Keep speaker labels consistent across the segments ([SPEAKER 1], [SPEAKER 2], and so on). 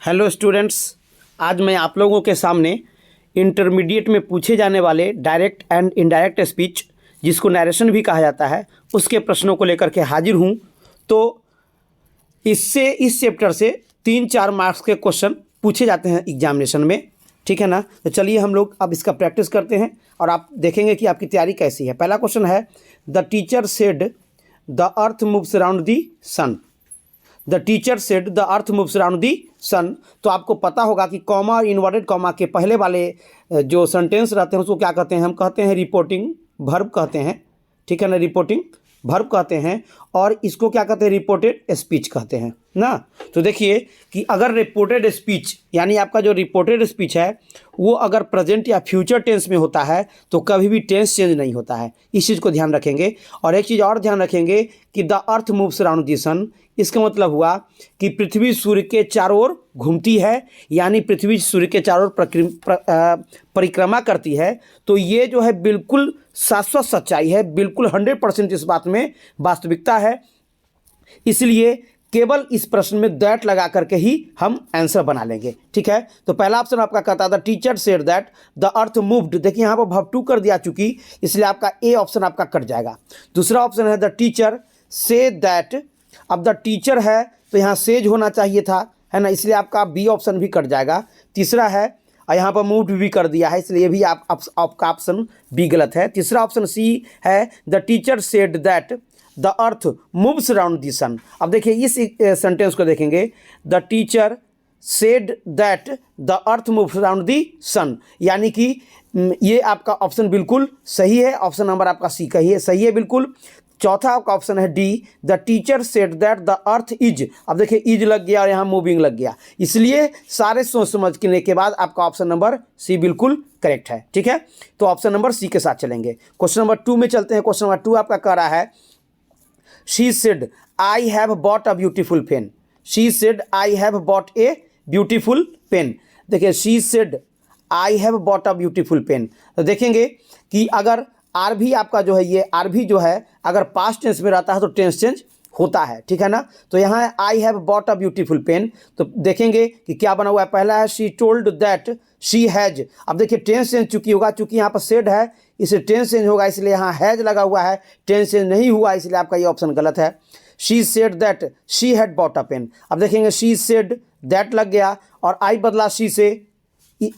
[SPEAKER 1] Hello students, आज मैं आप लोगों के सामने इंटरमीडिएट में पूछे जाने वाले डायरेक्ट एंड इनडायरेक्ट स्पीच, जिसको नरेशन भी कहा जाता है, उसके प्रश्नों को लेकर के हाजिर हूँ। तो इस चैप्टर से 3-4 मार्क्स के क्वेश्चन पूछे जाते हैं एग्जामिनेशन में, ठीक है ना। तो चलिए हम लोग अब इसका प्रैक्टिस करते हैं और आप देखेंगे कि आपकी तैयारी कैसी है। पहला क्वेश्चन है, the teacher said the earth moves around the sun. The teacher said the earth moves around the sun. तो आपको पता होगा कि कॉमा और इन्वर्टेड कॉमा के पहले वाले जो सेंटेंस रहते हैं उसको क्या कहते हैं? हम कहते हैं रिपोर्टिंग वर्ब कहते हैं, ठीक है ना। रिपोर्टिंग वर्ब कहते हैं और इसको क्या कहते हैं? रिपोर्टेड स्पीच कहते हैं ना। तो देखिए कि अगर रिपोर्टेड स्पीच यानी आपका जो रिपोर्टेड स्पीच है वो अगर प्रेजेंट या फ्यूचर टेंस में होता है तो कभी भी टेंस चेंज नहीं होता है। इस चीज़ को ध्यान रखेंगे। और एक चीज़ और ध्यान रखेंगे कि the earth moves around the sun, इसका मतलब हुआ कि पृथ्वी सूर्य के चारों ओर घूमती है, यानी पृथ्वी सूर्य के चारों ओर परिक्रमा करती है। तो ये जो है बिल्कुल शाश्वत सच्चाई है, बिल्कुल 100% इस बात में वास्तविकता है। इसलिए केवल इस प्रश्न में दैट लगा करके ही हम आंसर बना लेंगे, ठीक है। तो पहला ऑप्शन आपका कहता था teacher said that the earth moved. देखिए यहाँ पर वर्ब टू कर दिया चूंकि, इसलिए आपका ए ऑप्शन आपका कट जाएगा। दूसरा ऑप्शन है द टीचर से दैट। अब द टीचर है तो यहाँ सेज होना चाहिए था, है ना, इसलिए आपका बी ऑप्शन भी कट जाएगा। तीसरा है और यहाँ पर मूव्ड भी कर दिया है, इसलिए भी आपका ऑप्शन बी गलत है। तीसरा ऑप्शन सी है the teacher said that the earth moves around the sun. अब देखिए इस सेंटेंस को देखेंगे, the teacher said that the earth moves around the sun, यानी कि ये आपका ऑप्शन बिल्कुल सही है। ऑप्शन नंबर आपका सी का ही है, सही है बिल्कुल। चौथा आपका ऑप्शन है D, the teacher said that the earth is. अब देखिए इज लग गया और यहाँ मूविंग लग गया, इसलिए सारे सोच समझने के बाद आपका ऑप्शन नंबर सी बिल्कुल करेक्ट है, ठीक है। तो ऑप्शन नंबर सी के साथ चलेंगे। क्वेश्चन नंबर 2 में चलते हैं। क्वेश्चन नंबर 2 आपका कह रहा है, she said I have bought a beautiful pen. She said I have bought a beautiful pen. देखिए she said I have bought a beautiful pen. तो देखेंगे कि अगर आर भी आपका जो है, ये आर भी जो है अगर पास्ट टेंस में रहता है तो टेंस चेंज होता है, ठीक है ना। तो यहाँ है I have bought a beautiful pen. तो देखेंगे कि क्या बना हुआ है। पहला है she told that she has. अब देखिए टेंस चेंज चुकी होगा, चूंकि यहाँ पर सेड है इसे टेंस चेंज होगा, इसलिए यहाँ हैज लगा हुआ है, टेंस चेंज नहीं हुआ, इसलिए आपका ये ऑप्शन गलत है। She said that she had bought a pen. अब देखेंगे शी सेड दैट लग गया और आई बदला शी से,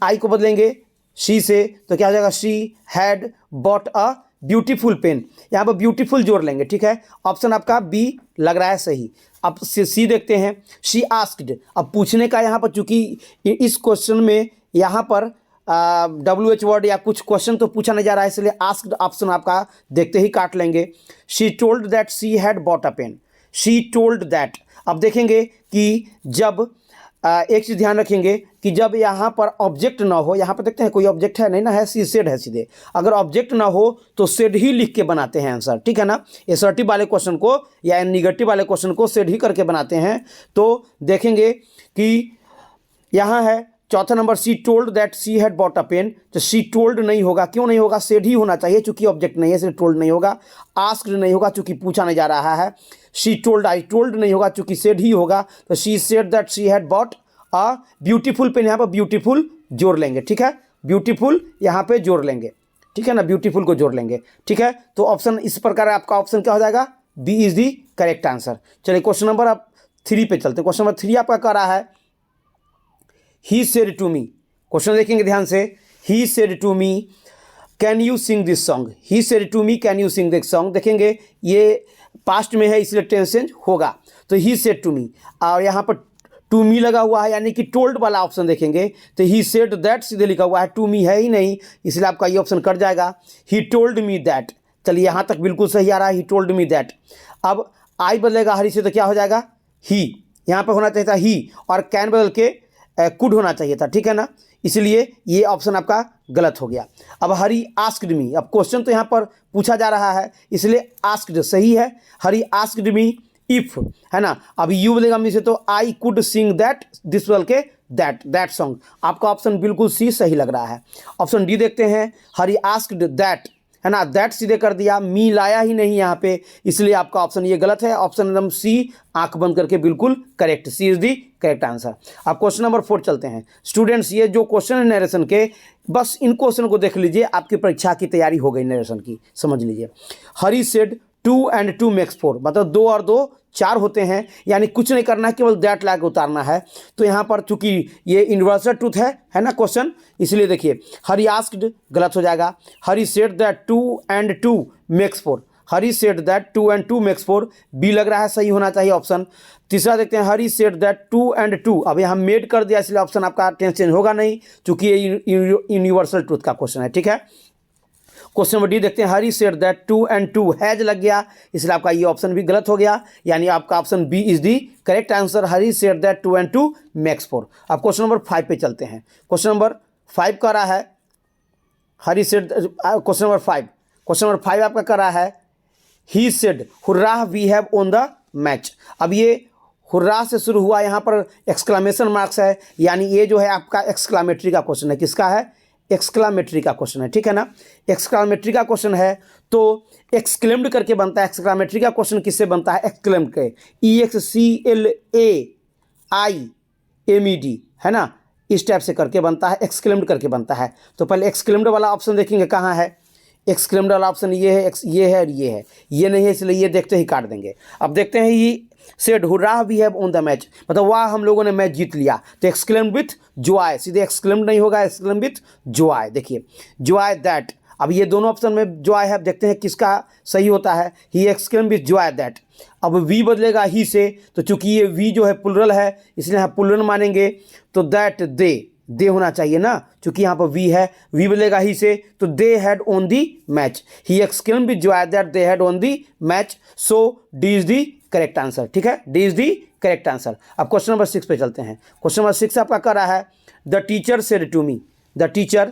[SPEAKER 1] आई को बदलेंगे शी से, तो क्या हो जाएगा? She had bought a beautiful pen. यहाँ पर ब्यूटीफुल जोड़ लेंगे, ठीक है। ऑप्शन आपका बी लग रहा है सही। अब सी देखते हैं, शी आस्क्ड। अब पूछने का यहाँ पर चूंकि इस क्वेश्चन में यहाँ पर WH वर्ड या कुछ क्वेश्चन तो पूछा नहीं जा रहा है, इसलिए आस्क्ड ऑप्शन आपका देखते ही काट लेंगे। She told that she had bought a pen. She told that. अब देखेंगे कि जब एक चीज़ ध्यान रखेंगे कि जब यहाँ पर ऑब्जेक्ट ना हो, यहाँ पर देखते हैं कोई ऑब्जेक्ट है नहीं ना, है सी सेड है सीधे। अगर ऑब्जेक्ट ना हो तो सेड ही लिख के बनाते हैं आंसर, ठीक है ना। असर्टिव वाले क्वेश्चन को या निगेटिव वाले क्वेश्चन को सेड ही करके बनाते हैं। तो देखेंगे कि यहाँ है चौथा number, she told that she had bought a pen. तो सी टोल्ड नहीं होगा, क्यों नहीं होगा? सेड ही होना चाहिए, चूंकि ऑब्जेक्ट नहीं है इसलिए टोल्ड नहीं होगा। आस्क्ड नहीं होगा चूंकि पूछा नहीं जा रहा है। शी टोल्ड आई टोल्ड नहीं होगा चूंकि सेड ही होगा। तो she said that she had bought a beautiful pen. यहाँ पर ब्यूटीफुल जोड़ लेंगे, ठीक है। ब्यूटीफुल यहाँ पे जोड़ लेंगे, ठीक है ना, ब्यूटीफुल को जोड़ लेंगे, ठीक है। तो ऑप्शन इस प्रकार आपका ऑप्शन क्या हो जाएगा? B is the correct answer. चलिए क्वेश्चन नंबर आप 3 पे चलते हैं। क्वेश्चन नंबर 3 आपका कह रहा है, he said to me. Question देखेंगे ध्यान से, he said to me can you sing this song. He said to me can you sing this song. देखेंगे ये पास्ट में है इसलिए टेंस चेंज होगा। तो ही सेड टू मी और यहाँ पर टू मी लगा हुआ है, यानी कि टोल्ड वाला ऑप्शन देखेंगे तो ही सेड दैट सीधे लिखा हुआ है, टू मी है ही नहीं, इसलिए आपका ये ऑप्शन कट जाएगा। He told me that. चलिए यहाँ तक बिल्कुल सही आ रहा है, ही टोल्ड मी दैट। अब आई बदलेगा हरी से तो क्या हो जाएगा? ही। यहाँ पर होना चाहिए था ही और कैन बदल के कुड होना चाहिए था, ठीक है ना, इसलिए ये ऑप्शन आपका गलत हो गया। अब हरी आस्क्ड मी। अब क्वेश्चन तो यहाँ पर पूछा जा रहा है इसलिए आस्क्ड सही है। हरी आस्क्ड मी इफ, है ना। अब यू बोलेगा मी से तो I could sing that, this बदल के दैट सॉन्ग। आपका ऑप्शन बिल्कुल सी सही लग रहा है। ऑप्शन डी देखते हैं, हरी आस्क्ड दैट है ना, दैट सीधे कर दिया, मी लाया ही नहीं यहाँ पे, इसलिए आपका ऑप्शन ये गलत है। ऑप्शन नंबर सी आंख बंद करके बिल्कुल correct, C is the correct answer. अब क्वेश्चन नंबर 4 चलते हैं। स्टूडेंट्स ये जो क्वेश्चन है नरेशन के, बस इन क्वेश्चन को देख लीजिए, आपकी परीक्षा की तैयारी हो गई नरेशन की, समझ लीजिए। हरी सेड 2 and 2 makes 4, मतलब 2 और 2 4 होते हैं, यानी कुछ नहीं करना है, केवल दैट ला के उतारना है। तो यहाँ पर चूंकि ये यूनिवर्सल ट्रूथ है ना क्वेश्चन, इसलिए देखिए हरी आस्क्ड गलत हो जाएगा। Hari said that 2 and 2 makes 4, Hari said that 2 and 2 makes 4, B लग रहा है सही होना चाहिए ऑप्शन। तीसरा देखते हैं, हरी सेड दैट 2 and 2, अब यहाँ मेड कर दिया इसलिए ऑप्शन आपका चेंज होगा नहीं, चूंकि ये यूनिवर्सल ट्रूथ का क्वेश्चन है, ठीक है। क्वेश्चन नंबर डी देखते हैं, हरी सेड दैट 2 and 2 हैज लग गया, इसलिए आपका ये ऑप्शन भी गलत हो गया, यानी आपका option B is the correct answer. Hari said that 2 and 2 makes 4। अब क्वेश्चन नंबर 5 पे चलते हैं। क्वेश्चन नंबर 5 कर रहा है हरी सेड, क्वेश्चन नंबर 5 आपका कर रहा है, he said hurrah we have won the match. अब ये हुर्राह से शुरू हुआ, यहाँ पर एक्सक्लामेशन मार्क्स है, यानी ये जो है आपका एक्सक्लामेटरी का क्वेश्चन है। किसका है? एक्सक्लामेटरी का क्वेश्चन है, ठीक है ना। एक्सक्लामेटरी का क्वेश्चन है तो एक्सक्लेम्ड करके बनता है। एक्सक्लामेटरी का क्वेश्चन किससे बनता है? एक्सक्लेम्ड के, EXCLAIMED, है ना, इस टाइप से करके बनता है, एक्सक्लेम्ड करके बनता है। तो पहले एक्सक्लेम्ड वाला ऑप्शन देखेंगे कहाँ है। एक्सक्लेम्ड वाला ऑप्शन ये है, ये है और ये है, ये नहीं है, इसलिए ये देखते ही काट देंगे। अब देखते हैं, ये said hurrah we have on the match, मतलब वाह हम लोगों ने मैच जीत लिया। तो एक्सक्लेम्ड विथ जॉय, सीधे एक्सक्लेम्ड नहीं होगा, एक्सक्लेम्ड विथ जॉय। देखिए जॉय दैट, अब ये दोनों ऑप्शन में जॉय है, देखते हैं किसका सही होता है। He exclaimed with Joy that, अब वी बदलेगा ही से, तो चूंकि ये वी जो है प्लुरल है, इसलिए हम प्लुरल मानेंगे, तो दैट दे होना चाहिए ना, चूंकि यहाँ पर वी है, वी बदलेगा ही से, तो they had on the match. He exclaimed with Joy that they had on the match, so D is the correct answer, ठीक है, D is the correct answer. अब क्वेश्चन नंबर 6 पे चलते हैं। क्वेश्चन नंबर 6 आपका कर रहा है, the teacher said to me, the teacher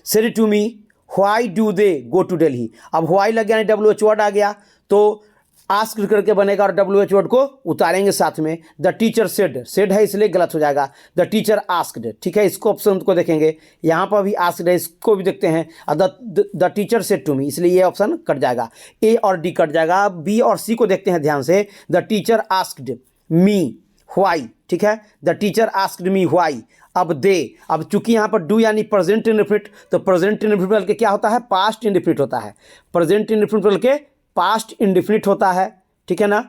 [SPEAKER 1] said to me why do they go to Delhi. अब व्हाई लग गया, WH वर्ड आ गया, तो आस्क करके बनेगा और WH वर्ड को उतारेंगे साथ में। द टीचर सेड है इसलिए गलत हो जाएगा। द टीचर आस्क्ड, ठीक है, इसको ऑप्शन को देखेंगे, यहाँ पर भी आस्क्ड है, इसको भी देखते हैं। The teacher said to me, इसलिए ये ऑप्शन कट जाएगा, ए और डी कट जाएगा। बी और सी को देखते हैं ध्यान से। The teacher asked me why, ठीक है, the teacher asked me why. अब दे, अब चूंकि यहाँ पर डू यानी प्रेजेंट इंडेफिनिट, तो प्रेजेंट इंडेफिनिट बदल के क्या होता है? पास्ट इंडेफिनिट होता है। प्रेजेंट इंडेफिनिट बदल के पास्ट इंडेफिनिट होता है, ठीक है ना,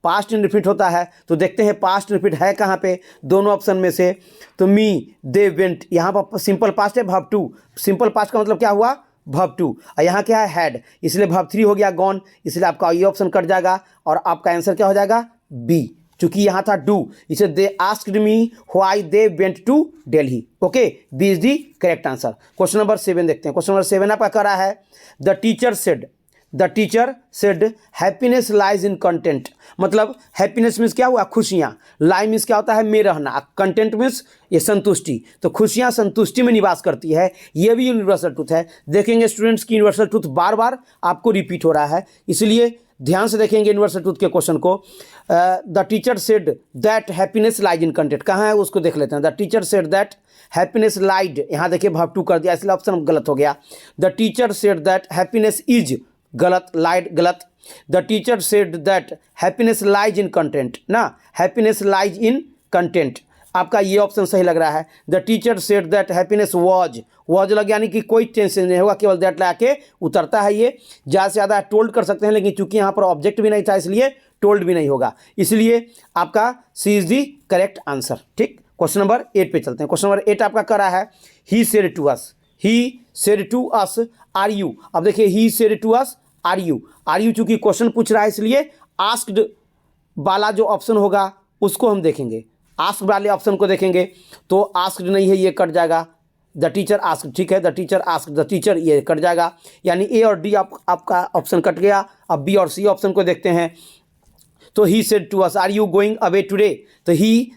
[SPEAKER 1] पास्ट इंडेफिनिट होता है। तो देखते हैं पास्ट इंडेफिनिट है कहाँ पे, दोनों ऑप्शन में से। तो मी दे वेंट, यहाँ पर सिंपल पास्ट है, वर्ब टू, सिंपल पास्ट का मतलब क्या हुआ? Verb two. और यहाँ क्या है? हैड, इसलिए वर्ब 3 हो गया गॉन, इसलिए आपका ये ऑप्शन कट जाएगा और आपका आंसर क्या हो जाएगा? बी, चूंकि यहाँ था डू, इसे they asked me why they went to Delhi. Okay, B is the correct answer. Question number 7 देखते हैं। क्वेश्चन नंबर 7 आपका करा है, the teacher said happiness lies in content, मतलब हैप्पीनेस मीन्स क्या हुआ? खुशियाँ, लाई मीन्स क्या होता है? में रहना, कंटेंट मीन्स ये संतुष्टि, तो खुशियाँ संतुष्टि में निवास करती है, ये भी यूनिवर्सल ट्रूथ है। देखेंगे स्टूडेंट्स की यूनिवर्सल ट्रूथ बार बार आपको रिपीट हो रहा है, इसलिए ध्यान से देखेंगे यूनिवर्सल ट्रूथ के क्वेश्चन को। The teacher said that happiness lies in content, कहाँ है उसको देख लेते हैं। The teacher said that happiness lied, यहाँ देखिए वर्ब टू कर दिया, इसलिए ऑप्शन गलत हो गया। The teacher said that happiness is, गलत, लाइड गलत। The teacher said that happiness lies in content, ना, हैप्पीनेस लाइज इन कंटेंट, आपका ये ऑप्शन सही लग रहा है। The teacher said that happiness was लग, यानी कि कोई टेंशन नहीं होगा, केवल दैट ला के उतरता है। ये ज़्यादा से ज़्यादा टोल्ड कर सकते हैं, लेकिन चूंकि यहाँ पर ऑब्जेक्ट भी नहीं था इसलिए टोल्ड भी नहीं होगा, इसलिए आपका सी इज दी करेक्ट आंसर, ठीक। क्वेश्चन नंबर 8 पे चलते हैं। क्वेश्चन नंबर 8 आपका करा है, he said to us are you. अब देखिए, he said to us are you चूंकि क्वेश्चन पूछ रहा है, इसलिए आस्क्ड वाला जो ऑप्शन होगा उसको हम देखेंगे, आस्क वाले ऑप्शन को देखेंगे, तो आस्क्ड नहीं है, ये कट जाएगा। द टीचर आस्क, ठीक है, the teacher ask, the teacher, ये कट जाएगा, यानी ए और डी आपका ऑप्शन कट गया। अब बी और सी ऑप्शन को देखते हैं। तो he said to us are you going away today, तो ही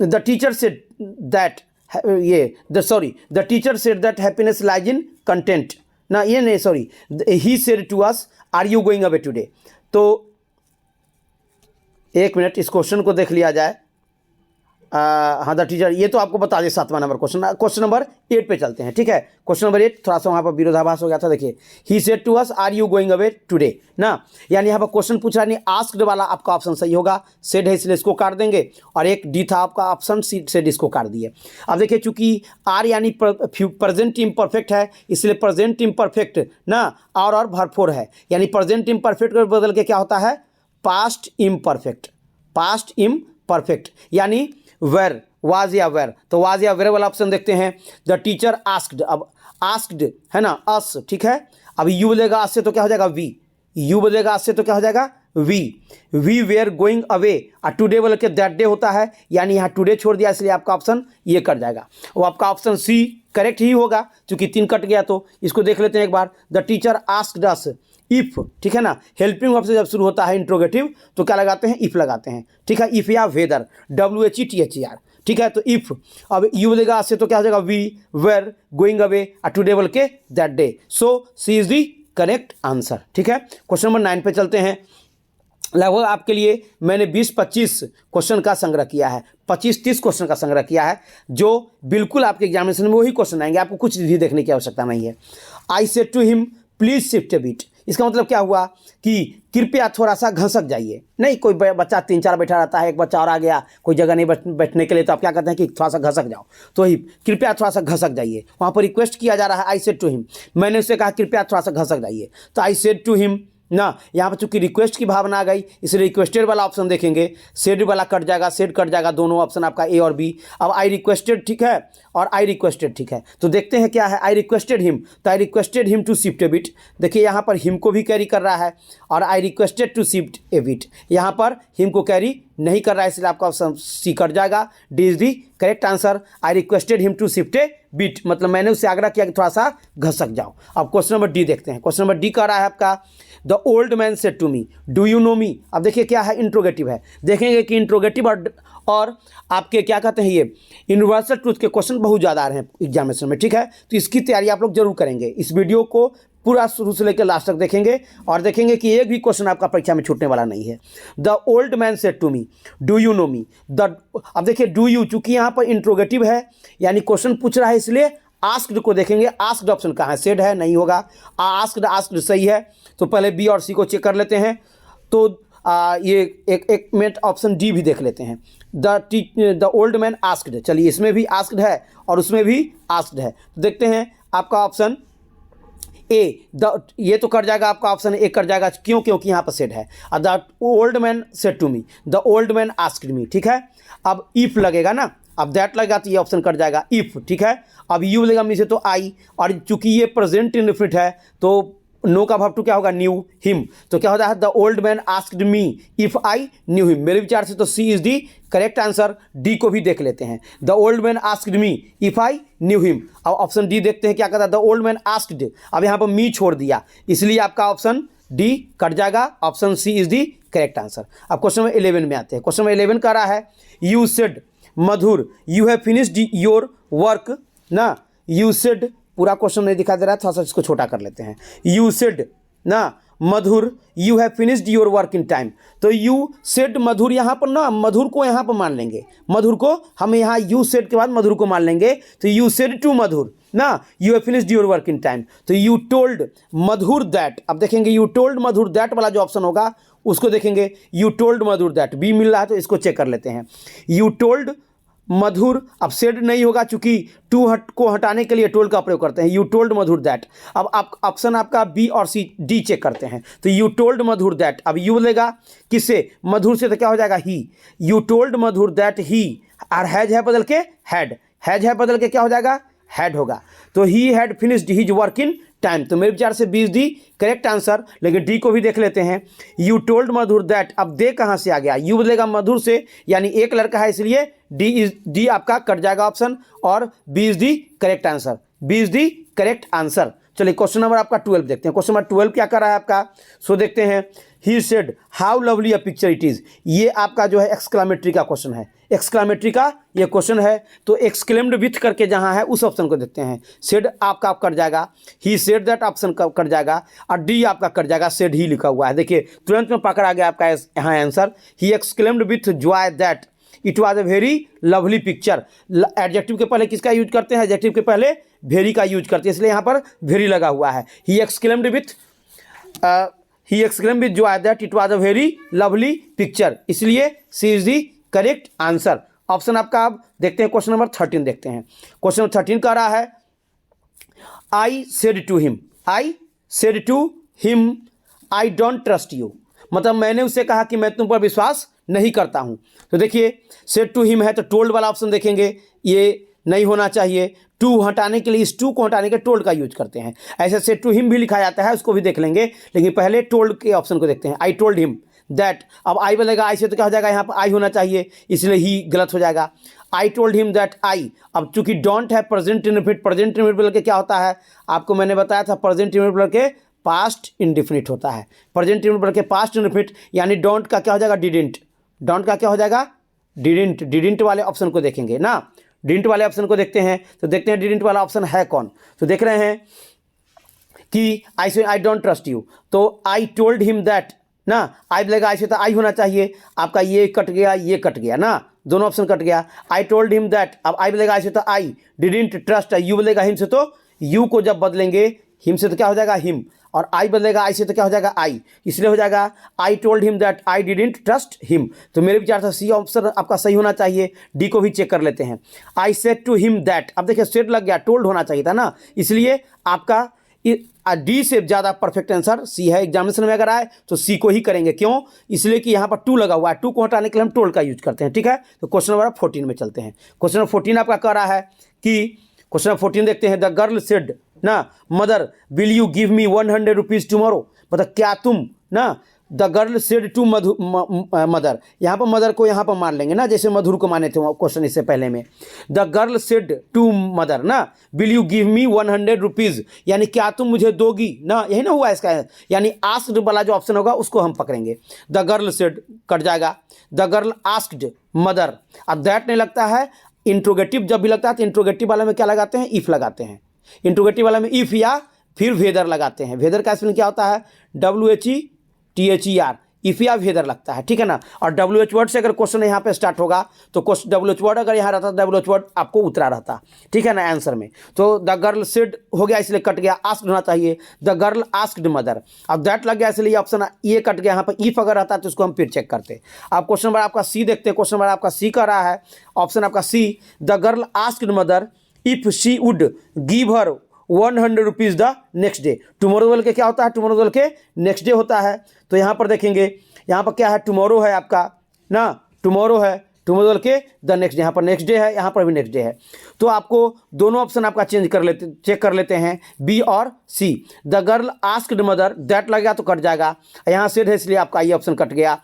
[SPEAKER 1] the teacher said that, the teacher said that happiness lies in content, ना, ये नहीं, sorry, he said to us are you going away today. तो एक minute, इस question को देख लिया जाए। हाँ द टीचर, ये तो आपको बता दें 7वां नंबर क्वेश्चन। क्वेश्चन नंबर 8 पे चलते हैं, ठीक है। क्वेश्चन नंबर 8 थोड़ा सा वहाँ पर विरोधाभास हो गया था, देखिए he said to us are you going away today ना, यानी यहाँ पर क्वेश्चन पूछ रहा है, आस्क्ड वाला आपका ऑप्शन सही होगा, सेड है इसलिए इसको काट देंगे, और एक डी था आपका ऑप्शन सी, सेड इसको काट दिए। अब देखिए चूंकि आर यानी प्रेजेंट इम्परफेक्ट है, इसलिए प्रेजेंट इम्परफेक्ट ना और भरपूर है, यानी प्रेजेंट इम्परफेक्ट को बदल के क्या होता है, पास्ट इम्परफेक्ट, पास्ट इम्परफेक्ट, यानी वेर, वाज या वेर, तो वाज या वेर वाला ऑप्शन देखते हैं। द टीचर आस्क्ड, अब आस्क्ड है ना अस, ठीक है। अब यू बोलेगा अस से तो क्या हो जाएगा वी, यू बोलेगा अस से तो क्या हो जाएगा वी वेयर गोइंग अवे, और टुडे बोल के दैट डे होता है, यानी यहाँ टुडे छोड़ दिया, इसलिए आपका ऑप्शन ये कट जाएगा। वो आपका ऑप्शन सी करेक्ट ही होगा, क्योंकि 3 कट गया। तो इसको देख लेते हैं एक बार। The teacher asked us if, ठीक है ना, हेल्पिंग वर्ब से जब शुरू होता है इंट्रोगेटिव तो क्या लगाते हैं, इफ़ लगाते हैं, ठीक है। इफ़ या वेदर, WHETHER, ठीक है। तो इफ़, अब यू बोलेगा से तो क्या हो जाएगा वी वेर गोइंग अवे, और टुडे बोल के that day, so C is the correct answer, ठीक है। क्वेश्चन नंबर 9 पे चलते हैं। लगभग आपके लिए मैंने 20-25 क्वेश्चन का संग्रह किया है, 25-30 क्वेश्चन का संग्रह किया है, जो बिल्कुल आपके एग्जामिनेशन में वही क्वेश्चन आएंगे, आपको कुछ भी देखने की आवश्यकता नहीं है। I said to him please shift a bit, इसका मतलब क्या हुआ कि कृपया थोड़ा सा घसक जाइए। नहीं, कोई बच्चा 3-4 बैठा रहता है, एक बच्चा और आ गया, कोई जगह नहीं बैठने के लिए, तो आप क्या कहते हैं कि थोड़ा सा घसक जाओ, तो ही कृपया थोड़ा सा घसक जाइए। वहाँ पर रिक्वेस्ट किया जा रहा है, आई सेड टू हिम, मैंने उससे कहा कृपया थोड़ा सा घसक जाइए, तो आई सेड टू हिम ना, यहाँ पर चूंकि रिक्वेस्ट की भावना आ गई, इसलिए रिक्वेस्टेड वाला ऑप्शन देखेंगे, सेड वाला कट जाएगा, सेड कट जाएगा, दोनों ऑप्शन आपका ए और बी। अब आई रिक्वेस्टेड, ठीक है, और आई रिक्वेस्टेड, ठीक है। तो देखते हैं क्या है, आई रिक्वेस्टेड हिम, तो I requested him to shift a bit, देखिए यहाँ पर हिम को भी कैरी कर रहा है, और I requested to shift a bit, यहाँ पर हिम को कैरी नहीं कर रहा है, इसलिए आपका ऑप्शन सी कट जाएगा, D is the correct answer. I requested him to shift a bit, मतलब मैंने उससे आग्रह किया कि थोड़ा सा घसक जाओ। अब क्वेश्चन नंबर डी देखते हैं। क्वेश्चन नंबर डी कह रहा है आपका, the old man said to me do you know me. अब देखिए क्या है, इंट्रोगेटिव है, देखेंगे कि इंट्रोगेटिव और आपके क्या कहते हैं, ये यूनिवर्सल ट्रूथ के क्वेश्चन बहुत ज़्यादा आ रहे हैं एग्जामिनेशन में, ठीक है। तो इसकी तैयारी आप लोग जरूर करेंगे, इस वीडियो को पूरा शुरू से लेकर लास्ट तक देखेंगे, और देखेंगे कि एक भी क्वेश्चन आपका परीक्षा में छूटने वाला नहीं है। The old man said to me do you know me, अब देखिए डू यू, चूंकि यहाँ पर इंट्रोगेटिव है, यानी क्वेश्चन पूछ रहा है, इसलिए आस्क्ड को देखेंगे, आस्क्ड ऑप्शन कहाँ है, सेड है, नहीं होगा, आस्क्ड सही है। तो पहले बी और सी को चेक कर लेते हैं, तो ये एक मिनट ऑप्शन डी भी देख लेते हैं। द ओल्ड मैन आस्क्ड, चलिए इसमें भी आस्क्ड है और उसमें भी आस्क्ड है, तो देखते हैं आपका ऑप्शन ए, ये तो कट जाएगा, आपका ऑप्शन ए कट जाएगा, क्यों, क्योंकि यहाँ पर सेड है। The old man said to me, the old man asked me, ठीक है। अब इफ लगेगा ना, अब दैट लगेगा तो ये ऑप्शन कट जाएगा, इफ, ठीक है। अब यू लगेगा मी से तो आई, और चूंकि ये प्रेजेंट इंडेफिनिट है तो नो का वर्ब टू क्या होगा, न्यू हिम, तो क्या होता है, the old man asked me if I knew him. मेरे विचार से तो C is the correct answer. D को भी देख लेते हैं, the old man asked me if I knew him. अब ऑप्शन डी देखते हैं क्या कहता है, द ओल्ड मैन आस्क्ड, अब यहाँ पर मी छोड़ दिया, इसलिए आपका ऑप्शन डी कट जाएगा, option C is the correct answer. अब क्वेश्चन नंबर 11 में आते हैं। क्वेश्चन नंबर 11 कह रहा है, you said Madhur you have finished your work ना, यू सेड, पूरा क्वेश्चन नहीं दिखा दे रहा है, थोड़ा सा इसको छोटा कर लेते हैं। यू सेड ना Madhur you have finished your work in time, तो यू सेड मधुर, यहाँ पर ना मधुर को यहाँ पर मान लेंगे, मधुर को हम यहाँ यू सेड के बाद मधुर को मान लेंगे, तो यू सेड टू मधुर ना you have finished your work in time, तो यू टोल्ड मधुर दैट। अब देखेंगे यू टोल्ड मधुर दैट वाला जो ऑप्शन होगा उसको देखेंगे, you told Madhur that, B मिल रहा है तो इसको चेक कर लेते हैं। यू टोल्ड मधुर, अब सेड नहीं होगा चूंकि टू को हटाने के लिए टोल्ड का प्रयोग करते हैं, यू टोल्ड मधुर दैट। अब आप ऑप्शन आपका बी और सी डी चेक करते हैं, तो यू टोल्ड मधुर दैट, अब यू बोलेगा किससे, मधुर से, तो क्या हो जाएगा he, you told Madhur that he, और हैज है बदल के हैड, हैज है बदल के क्या हो जाएगा, हैड होगा, तो he had finished his work in time, तो मेरे विचार से B is the correct answer. लेकिन डी को भी देख लेते हैं, यू टोल्ड मधुर दैट, अब दे कहाँ से आ गया, यू बोलेगा मधुर से, यानी एक लड़का है, इसलिए डी आपका कट जाएगा ऑप्शन, और B is the correct answer, B is the correct answer. चलिए क्वेश्चन नंबर आपका 12 देखते हैं। क्वेश्चन नंबर 12 क्या कर रहा है आपका, सो देखते हैं। He said how lovely a picture it is, ये आपका जो है एक्सक्लामेटरी का क्वेश्चन है, एक्सक्लामेटरी का ये क्वेश्चन है, तो एक्सक्लेम्ड विथ करके जहाँ है उस ऑप्शन को देखते हैं। सेड आपका कट जाएगा, he said that option cut जाएगा, और डी आपका कट जाएगा, सेड ही लिखा हुआ है, देखिए तुरंत में पकड़ा गया आपका यहाँ answer. He exclaimed with Joy that it was a very lovely picture. Adjective के पहले किसका यूज करते हैं? एडजेक्टिव के पहले वेरी का यूज करते हैं, इसलिए यहाँ पर वेरी लगा हुआ है। ही एक्सक्लेम्ड विथ जो है that it was a very lovely picture, इसलिए C is the correct answer. Option आपका आप देखते हैं, क्वेश्चन नंबर 13 देखते हैं। क्वेश्चन नंबर 13 कह रहा है I said to him I don't trust you, मतलब मैंने उससे कहा कि मैं तुम पर विश्वास नहीं करता हूं। तो देखिए सेड टू हिम है तो टोल्ड वाला ऑप्शन देखेंगे, ये नहीं होना चाहिए। टू हटाने के लिए, इस टू को हटाने के टोल्ड का यूज करते हैं। ऐसे सेड टू हिम भी लिखा जाता है, उसको भी देख लेंगे, लेकिन पहले टोल्ड के ऑप्शन को देखते हैं। आई टोल्ड हिम दैट, अब आई बोलेगा आई से तो क्या हो जाएगा, यहाँ पर आई होना चाहिए, इसलिए ही गलत हो जाएगा। I told him that I, अब चूंकि डोंट है प्रेजेंट इंडेफिनिट, प्रेजेंट इंडेफिनिट के क्या होता है आपको मैंने बताया था, प्रेजेंट इंडेफिनिट के पास्ट इंडेफिनिट होता है। प्रेजेंट इंडेफिनिट के पास्ट इंडेफिनिट यानी डोंट का क्या हो जाएगा, डिडंट। डोंट का क्या हो जाएगा, डिडंट। डिडंट वाले ऑप्शन को देखेंगे ना, डिडंट वाले ऑप्शन को देखते हैं, तो देखते हैं डिडंट वाला ऑप्शन है कौन। तो देख रहे हैं कि आई डोंट ट्रस्ट यू, तो आई टोल्ड हिम दैट ना, आई बोलेगा आई से तो आई होना चाहिए, आपका ये कट गया, ये कट गया ना, दोनों ऑप्शन कट गया। आई टोल्ड हिम दैट, अब आई बोलेगा आई से तो आई, डिडंट ट्रस्ट, यू बोलेगा हिम से तो यू को जब बदलेंगे हिम से तो क्या हो जाएगा हिम, और आई बदलेगा आई से तो क्या हो जाएगा आई, इसलिए हो जाएगा I told him that I didn't trust him. तो मेरे विचार से सी ऑप्शन आपका सही होना चाहिए। डी को भी चेक कर लेते हैं। I said to him that, अब देखिए सेड लग गया, टोल्ड होना चाहिए था ना, इसलिए आपका डी से ज़्यादा परफेक्ट आंसर सी है। एग्जामिनेशन में अगर आए तो सी को ही करेंगे, क्यों? इसलिए कि यहाँ पर टू लगा हुआ है, टू को हटाने के लिए हम टोल्ड का यूज करते हैं, ठीक है। तो क्वेश्चन नंबर 14 में चलते हैं। क्वेश्चन नंबर 14 आपका कह रहा है कि क्वेश्चन नंबर 14 देखते हैं। द गर्ल सेड ना mother will you give me 100 rupees tomorrow, मतलब क्या तुम ना, the girl said to mother, यहाँ पर मदर को यहाँ पर मान लेंगे ना, जैसे मधुर को माने थे क्वेश्चन इससे पहले में। The girl said to mother ना will you give me 100 rupees, यानी क्या तुम मुझे दोगी ना, यही ना हुआ इसका, यानी आस्क्ड वाला जो ऑप्शन होगा उसको हम पकड़ेंगे। द गर्ल सेड कट जाएगा, द गर्ल आस्क्ड मदर। अब दैट नहीं लगता है, इंट्रोगेटिव जब भी लगता है तो इंट्रोगेटिव वाला में क्या लगाते हैं, इफ़ लगाते हैं। इंट्रोगेटिव वाला में इफ़ या फिर वेदर लगाते हैं। वेदर का स्पेलिंग क्या होता है, WHETHER, इफ़ या वेदर लगता है, ठीक है ना। और WH वर्ड से अगर क्वेश्चन यहाँ पे स्टार्ट होगा तो WH वर्ड अगर यहाँ रहता तो WH वर्ड आपको उतरा रहता, ठीक है ना आंसर में। तो द गर्ल सेड हो गया इसलिए कट गया, आस्क्ड होना चाहिए, द गर्ल आस्क्ड मदर। अब दैट लग गया इसलिए ऑप्शन ये कट गया, यहाँ पर इफ अगर रहता तो इसको हम फिर चेक करते। अब क्वेश्चन नंबर आपका सी देखते हैं। क्वेश्चन नंबर आपका सी कर रहा है, ऑप्शन आपका C, the girl asked mother if she would give her 100 rupees the next day. Tomorrow बोल के क्या होता है, टुमारो बोल के नेक्स्ट डे होता है। तो यहाँ पर देखेंगे, यहाँ पर क्या है, टुमारो है आपका ना, टुमारो है, टुमारो बोल के द नेक्स्ट डे, यहाँ पर नेक्स्ट डे है, यहाँ पर भी नेक्स्ट डे है। तो आपको दोनों ऑप्शन आपका चेक कर लेते हैं, बी और C. The girl asked mother, that लगेगा तो कट जाएगा, यहाँ सेड है इसलिए आपका ये ऑप्शन कट गया।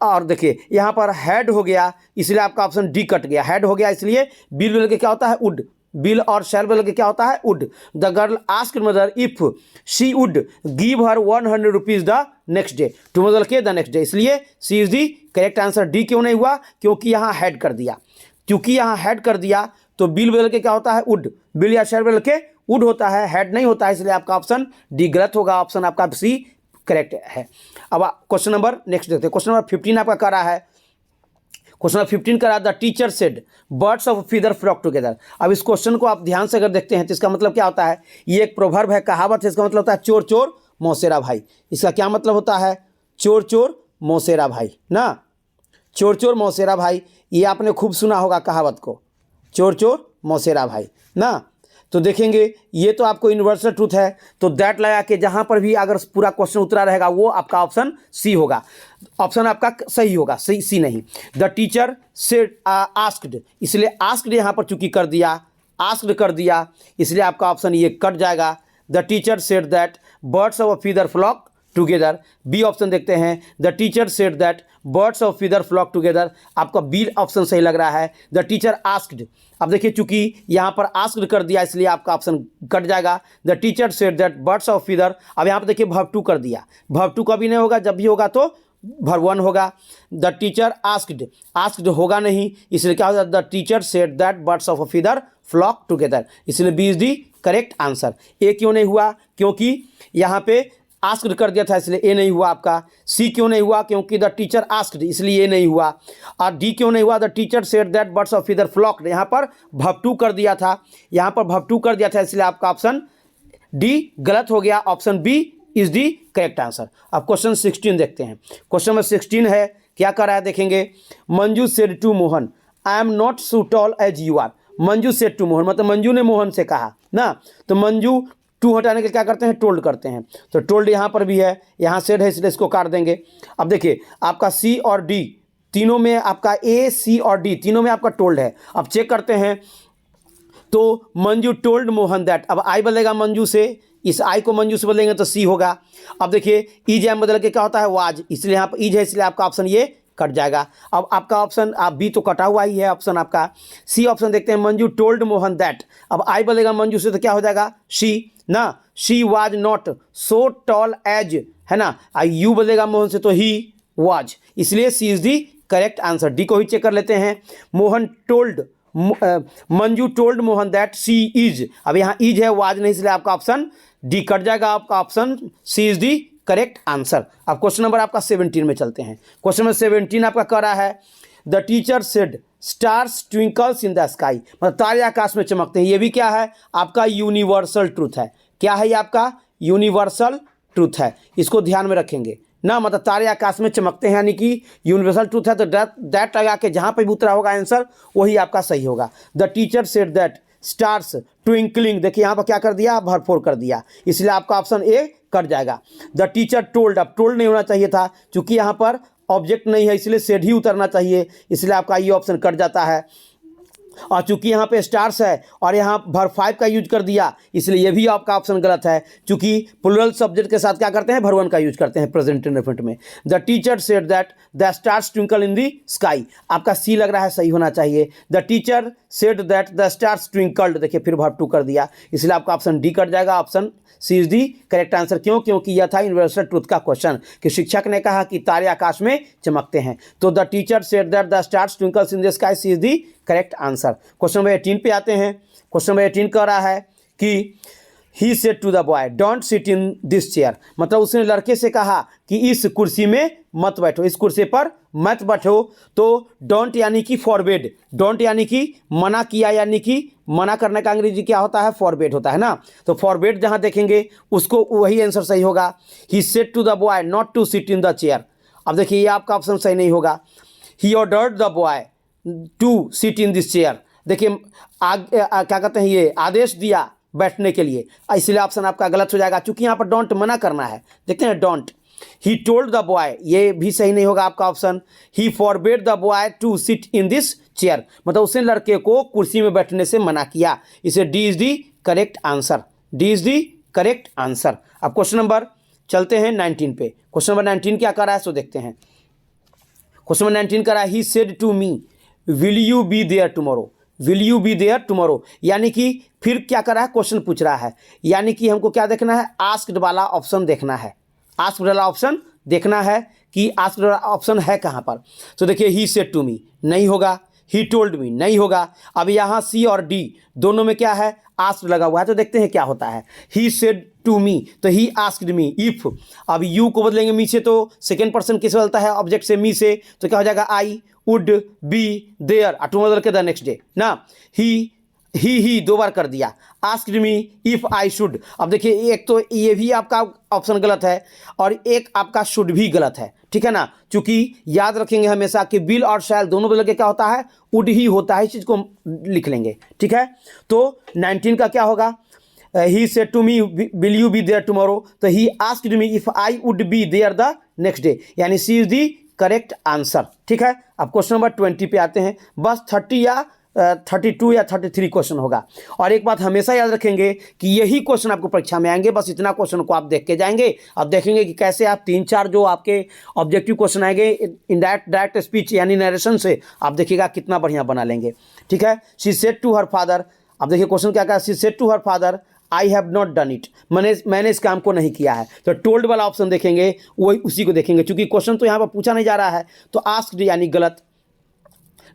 [SPEAKER 1] और देखिए यहाँ पर हैड हो गया इसलिए आपका ऑप्शन डी कट गया, हैड हो गया इसलिए बिल बोल के क्या होता है, वुड। बिल और शैल बोल के क्या होता है, would. The girl asked mother if she would give her 100 rupees the next day, टू बोल के द नेक्स्ट डे, इसलिए C is the correct answer. D क्यों नहीं हुआ, क्योंकि यहाँ हैड कर दिया, क्योंकि यहाँ हैड कर दिया तो बिल बोल के क्या होता है, वुड। बिल या शैल बोल के वुड होता है, हैड नहीं होता है, इसलिए आपका ऑप्शन डी गलत होगा, ऑप्शन आपका सी करेक्ट है। अब क्वेश्चन नंबर नेक्स्ट देखते हैं। क्वेश्चन नंबर 15 आपका कर रहा है, क्वेश्चन नंबर 15 करा, the teacher said birds of feather flock together. अब इस क्वेश्चन को आप ध्यान से अगर देखते हैं तो इसका मतलब क्या होता है, ये एक प्रोवर्ब है, कहावत है, इसका मतलब होता है चोर चोर मौसेरा भाई। इसका क्या मतलब होता है, चोर चोर मौसेरा भाई ना, चोर चोर मौसेरा भाई, ये आपने खूब सुना होगा कहावत को, चोर चोर मौसेरा भाई ना। तो देखेंगे ये तो आपको यूनिवर्सल ट्रूथ है, तो दैट लगा के जहाँ पर भी अगर पूरा क्वेश्चन उतरा रहेगा वो आपका ऑप्शन सी होगा, ऑप्शन आपका सही होगा, सी नहीं। द टीचर सेड आस्क्ड, इसलिए आस्क्ड यहाँ पर चूंकि कर दिया, आस्क्ड कर दिया, इसलिए आपका ऑप्शन ये कट जाएगा। The teacher said that birds of a feather flock together, B option देखते हैं। The teacher said that birds of feather flock together, आपका बी ऑप्शन सही लग रहा है। द टीचर आस्क्ड, अब देखिए चूंकि यहाँ पर आस्क्ड कर दिया इसलिए आपका ऑप्शन कट जाएगा। The teacher said that birds of feather, अब यहाँ पर देखिए वर्ब टू कर दिया, वर्ब टू कभी नहीं होगा, जब भी होगा तो वर्ब वन होगा। द टीचर आस्क्ड, आस्क्ड होगा नहीं, इसलिए क्या होगा, the teacher said that birds of feather flock together, इसलिए B is the correct answer. A क्यों नहीं हुआ, क्योंकि यहाँ पे आस्क्ड कर दिया था इसलिए ए नहीं हुआ आपका। सी क्यों नहीं हुआ, क्योंकि द टीचर आस्क्ड, इसलिए ए नहीं हुआ। और डी क्यों नहीं हुआ, the teacher said that birds of feather flocked, यहाँ पर भपटू कर दिया था, यहाँ पर भपटू कर दिया था, इसलिए आपका ऑप्शन डी गलत हो गया। Option B is the correct answer. अब क्वेश्चन 16 देखते हैं। क्वेश्चन नंबर 16 है, क्या कर रहा है देखेंगे। Manju said to Mohan I am not so tall as you are. Manju said to Mohan मतलब मंजू ने मोहन से कहा ना, तो मंजू टू हटाने के क्या करते हैं, टोल्ड करते हैं। तो टोल्ड यहाँ पर भी है, यहाँ सेड है इसलिए इसको काट देंगे। अब देखिए आपका सी और डी तीनों में, आपका ए सी और डी तीनों में आपका टोल्ड है। अब चेक करते हैं, तो मंजू टोल्ड मोहन दैट, अब आई बदलेगा मंजू से, इस आई को मंजू से बदलेंगे तो सी होगा। अब देखिए ईज एम बदल के क्या होता है, वाज, इसलिए यहाँ पर ईज है इसलिए आपका ऑप्शन ये कट जाएगा। अब आपका ऑप्शन, आप बी तो कटा हुआ ही है ऑप्शन आपका। सी ऑप्शन देखते हैं, मंजू टोल्ड मोहन दैट, अब आई बदलेगा मंजू से तो क्या हो जाएगा, शी ना, she was not so tall as, है ना, यू बदलेगा मोहन से तो ही वाज, इसलिए C is the correct answer. D को ही चेक कर लेते हैं। Mohan told, Manju told Mohan that C is, अब यहाँ इज है वाज नहीं, इसलिए आपका ऑप्शन डी कट जाएगा, आपका option C is the correct answer. अब क्वेश्चन नंबर आपका 17 में चलते हैं। क्वेश्चन नंबर 17 आपका कह रहा है, the teacher said stars twinkles in the sky, मतलब तारे आकाश में चमकते हैं। ये भी क्या है, आपका यूनिवर्सल ट्रूथ है। क्या है ये आपका यूनिवर्सल ट्रूथ है, इसको ध्यान में रखेंगे ना, मतलब तारे आकाश में चमकते हैं यानी कि यूनिवर्सल ट्रूथ है। तो दैट लगा के जहाँ पे भी उतरा होगा आंसर वही आपका सही होगा। The teacher said that stars twinkling, देखिए यहाँ पर क्या कर दिया, भरपूर कर दिया, इसलिए आपका ऑप्शन ए कट जाएगा। द टीचर टोल्ड, अब टोल्ड नहीं होना चाहिए था, क्योंकि यहाँ पर ऑब्जेक्ट नहीं है इसलिए सेड ही उतरना चाहिए, इसलिए आपका ये ऑप्शन कट जाता है। और चूंकि यहाँ पे स्टार्स है और यहाँ भर 5 का यूज कर दिया, इसलिए ये भी आपका ऑप्शन गलत है, क्योंकि प्लूरल सब्जेक्ट के साथ क्या करते हैं, भर 1 का यूज करते हैं प्रेजेंट इंडेफिनिट में। The teacher said that the stars twinkle in the sky, आपका सी लग रहा है सही होना चाहिए। The teacher said that the stars twinkled, देखिए फिर भर 2 कर दिया, इसलिए आपका ऑप्शन डी कट जाएगा। Option C is the correct answer. क्यों, क्योंकि यह था यूनिवर्सल ट्रूथ का क्वेश्चन कि शिक्षक ने कहा कि तारे आकाश में चमकते हैं। तो the teacher said that the stars twinkles in the sky, C is the correct answer. Question number 18 पे आते हैं। क्वेश्चन नंबर 18 कह रहा है कि he said to the boy don't sit in this chair, मतलब उसने लड़के से कहा कि इस कुर्सी में मत बैठो, इस कुर्सी पर मत बैठो। तो डोंट यानी कि फॉरबिड, डोंट यानी कि मना किया, यानी कि मना करने का अंग्रेजी क्या होता है, फॉरबिड होता है ना। तो फॉरबिड जहाँ देखेंगे उसको वही आंसर सही होगा। He said to the boy not to sit in the chair, अब देखिए ये आपका ऑप्शन सही नहीं होगा। He ordered the boy to sit in this chair, देखिए क्या कहते हैं, ये आदेश दिया बैठने के लिए, इसलिए ऑप्शन आपका गलत हो जाएगा, क्योंकि यहाँ पर डोंट मना करना है। देखते हैं don't, he told the boy, ये भी सही नहीं होगा आपका option. He forbid the boy to sit in this chair, मतलब उसने लड़के को कुर्सी में बैठने से मना किया, इसे D is the correct answer, D is the correct answer. अब क्वेश्चन नंबर चलते हैं 19 पे। क्वेश्चन नंबर 19 क्या कर रहा है सो देखते हैं। क्वेश्चन नंबर 19 कर रहा है, he said to me will you be there tomorrow, will you be there tomorrow, यानी कि फिर क्या कर रहा है, क्वेश्चन पूछ रहा है, यानी कि हमको क्या देखना है, आस्क्ड वाला ऑप्शन देखना है, आस्क्ड वाला ऑप्शन देखना है कि आस्क्ड वाला ऑप्शन है कहाँ पर। तो देखिए ही सेड टू मी नहीं होगा, ही टोल्ड मी नहीं होगा। अब यहाँ सी और डी दोनों में क्या है, आस्क्ड लगा हुआ है, तो देखते हैं क्या होता है। ही सेड टू मी, तो ही आस्क्ड मी इफ, अब यू को बदलेंगे मी से तो सेकेंड पर्सन किस बदलता है, ऑब्जेक्ट से मी से, तो क्या हो जाएगा, I would be there, to बदल के द नेक्स्ट डे ना। ही 2 बार कर दिया। Asked me if I should, अब देखिए एक तो ये भी आपका ऑप्शन गलत है और एक आपका शुड भी गलत है, ठीक है ना, क्योंकि याद रखेंगे हमेशा कि विल और शैल दोनों बदल के क्या होता है, वुड ही होता है, इस चीज़ को लिख लेंगे, ठीक है। तो 19 का क्या होगा, he said to me will you be there tomorrow, तो he asked me if I would be there the next day, यानी C is the correct answer, ठीक है। अब क्वेश्चन नंबर 20 पे आते हैं, बस 30 या 32 या 33 क्वेश्चन होगा। और एक बात हमेशा याद रखेंगे कि यही क्वेश्चन आपको परीक्षा में आएंगे, बस इतना क्वेश्चन को आप देख के जाएंगे। अब देखेंगे कि कैसे आप 3-4 जो आपके ऑब्जेक्टिव क्वेश्चन आएंगे इनडायरेक्ट डायरेक्ट स्पीच यानी नरेशन से, आप देखिएगा कितना बढ़िया बना लेंगे, ठीक है। She said to her father, अब देखिए क्वेश्चन क्या कहा, she said to her father I have not done it, मैंने इस काम को नहीं किया है। तो टोल्ड वाला ऑप्शन देखेंगे, वही उसी को देखेंगे, क्योंकि क्वेश्चन तो यहाँ पर पूछा नहीं जा रहा है। तो आस्क्ड यानी गलत,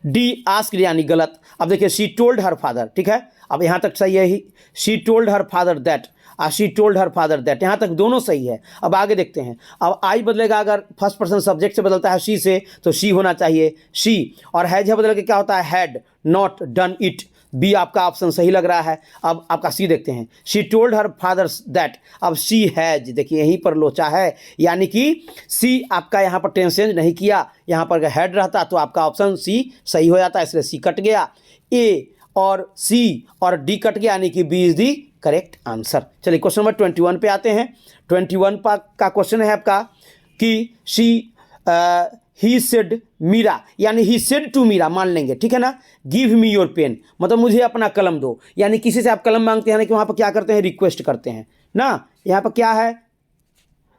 [SPEAKER 1] डी आस्क्ड यानी गलत। अब देखिए शी टोल्ड हर फादर, ठीक है, अब यहाँ तक सही है ही, she told her father that, she told her father that, यहाँ तक दोनों सही है। अब आगे देखते हैं, अब आई बदलेगा, अगर फर्स्ट पर्सन सब्जेक्ट से बदलता है शी से तो शी होना चाहिए शी, और हैज है बदल के क्या होता है had, not done it, B आपका ऑप्शन सही लग रहा है। अब आपका सी देखते हैं, she told her father that, अब शी हैज, देखिए यहीं पर लोचा है, यानी कि सी आपका यहाँ पर टेंस चेंज नहीं किया, यहाँ पर अगर हैड रहता तो आपका ऑप्शन सी सही हो जाता, इसलिए सी कट गया, ए और सी और डी कट गया, यानी कि B is the correct answer. चलिए क्वेश्चन नंबर 21 पे आते हैं। 21 का क्वेश्चन है आपका कि शी ही सेड मीरा, यानी ही सेड टू मीरा मान लेंगे, ठीक है ना, गिव मी योर पेन, मतलब मुझे अपना कलम दो, यानी किसी से आप कलम मांगते हैं ना कि वहाँ पर क्या करते हैं, रिक्वेस्ट करते हैं ना, यहाँ पर क्या है,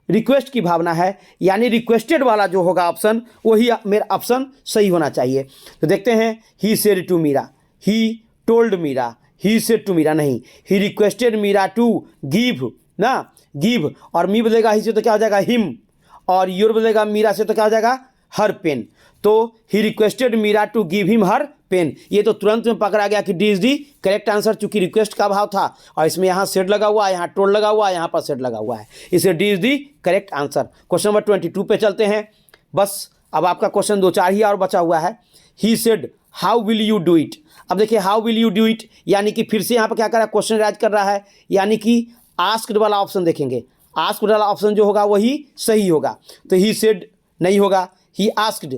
[SPEAKER 1] रिक्वेस्ट की भावना है, यानी रिक्वेस्टेड वाला जो होगा ऑप्शन वही मेरा ऑप्शन सही होना चाहिए। तो देखते हैं, he said to Meera, he told Meera, he said to Meera नहीं, he requested Meera to give ना, गिव, और मी बदलेगा ही से तो क्या हो जाएगा हिम, और योर बदलेगा मीरा से तो क्या हो जाएगा हर पेन, तो he requested Meera to give him her pen, ये तो तुरंत में पकड़ा गया कि D is the correct answer, चूंकि रिक्वेस्ट का भाव था और इसमें यहाँ सेड लगा हुआ है, यहाँ टोल्ड लगा हुआ है, यहाँ पर सेड लगा हुआ है, इसे D is the correct answer. Question number 22 पे चलते हैं, बस अब आपका क्वेश्चन 2-4 ही और बचा हुआ है। He said how will you do it, अब देखिए how will you do it, यानी कि फिर से यहाँ पर क्या कर रहा है, क्वेश्चन राइज कर रहा है, यानी कि आस्क्ड वाला ऑप्शन देखेंगे, आस्क्ड वाला ऑप्शन जो होगा वही सही होगा, तो ही सेड नहीं होगा, ही आस्क्ड,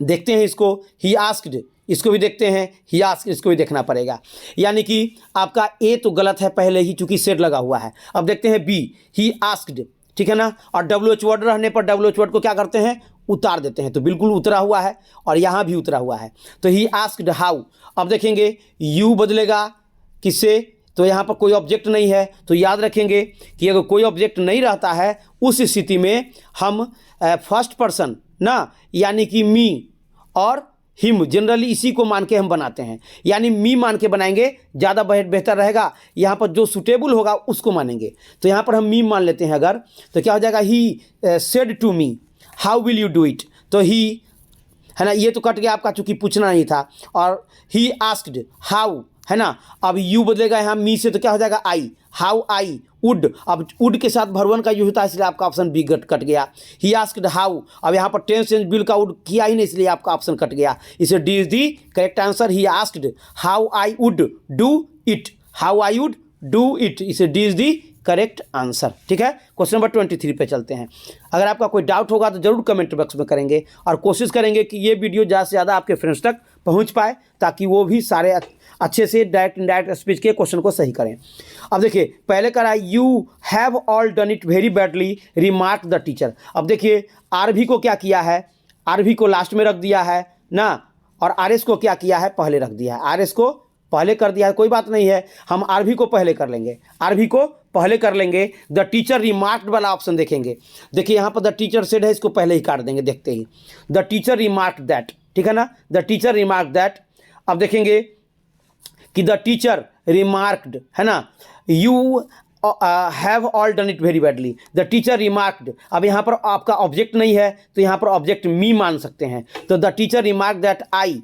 [SPEAKER 1] देखते हैं इसको, ही आस्क्ड, इसको भी देखते हैं, ही आस्क्ड, इसको भी देखना पड़ेगा, यानी कि आपका ए तो गलत है पहले ही चूंकि सेड लगा हुआ है। अब देखते हैं बी, ही आस्क्ड, ठीक है ना, और WH वर्ड रहने पर WH वर्ड को क्या करते हैं, उतार देते हैं, तो बिल्कुल उतरा हुआ है और यहाँ भी उतरा हुआ है, तो ही आस्क्ड हाउ। अब देखेंगे यू बदलेगा किससे, तो यहाँ पर कोई ऑब्जेक्ट नहीं है, तो याद रखेंगे कि अगर कोई ऑब्जेक्ट नहीं रहता है उस स्थिति में हम फर्स्ट पर्सन ना, यानी कि मी और हिम, जनरली इसी को मान के हम बनाते हैं, यानी मी मान के बनाएंगे ज़्यादा बेहतर रहेगा, यहाँ पर जो सुटेबल होगा उसको मानेंगे, तो यहाँ पर हम मी मान लेते हैं अगर, तो क्या हो जाएगा, he said to me how will you do it, तो ही है ना, ये तो कट गया आपका चूंकि पूछना नहीं था, और ही आस्क्ड हाउ है ना, अब यू बदलेगा यहाँ मी से तो क्या हो जाएगा आई, हाउ आई वुड, अब वुड के साथ भरवन का यूज होता है इसलिए आपका ऑप्शन बी कट गया। ही आस्क्ड हाउ, अब यहाँ पर टेंस चेंज बिल का वुड किया ही नहीं इसलिए आपका ऑप्शन कट गया, इसे D is the correct answer. He asked how I would do it, how I would do it, इसे D is the correct answer, ठीक है। क्वेश्चन नंबर 23 पे चलते हैं। अगर आपका कोई डाउट होगा तो जरूर कमेंट बॉक्स में करेंगे, और कोशिश करेंगे कि ये वीडियो ज़्यादा से ज़्यादा आपके फ्रेंड्स तक पहुंच पाए, ताकि वो भी सारे अच्छे से डायरेक्ट इनडायरेक्ट स्पीच के क्वेश्चन को सही करें। अब देखिए पहले करा, you have all done it very badly remark the teacher. अब देखिए आरभी को क्या किया है, आरभी को लास्ट में रख दिया है ना, और आरएस को क्या किया है, पहले रख दिया है, आरएस को पहले कर दिया है, कोई बात नहीं है, हम आरभी को पहले कर लेंगे, आरभी को पहले कर लेंगे। द टीचर रिमार्क्ड वाला ऑप्शन देखेंगे, देखिए यहाँ पर द टीचर सेड है, इसको पहले ही काट देंगे देखते ही, द टीचर रिमार्क्ड दैट, ठीक है ना, द टीचर रिमार्क्ड दैट। अब देखेंगे कि द टीचर रिमार्क्ड है ना, you have all done it very badly, the teacher remarked, अब यहाँ पर आपका ऑब्जेक्ट नहीं है तो यहाँ पर ऑब्जेक्ट मी मान सकते हैं, तो the teacher remark that I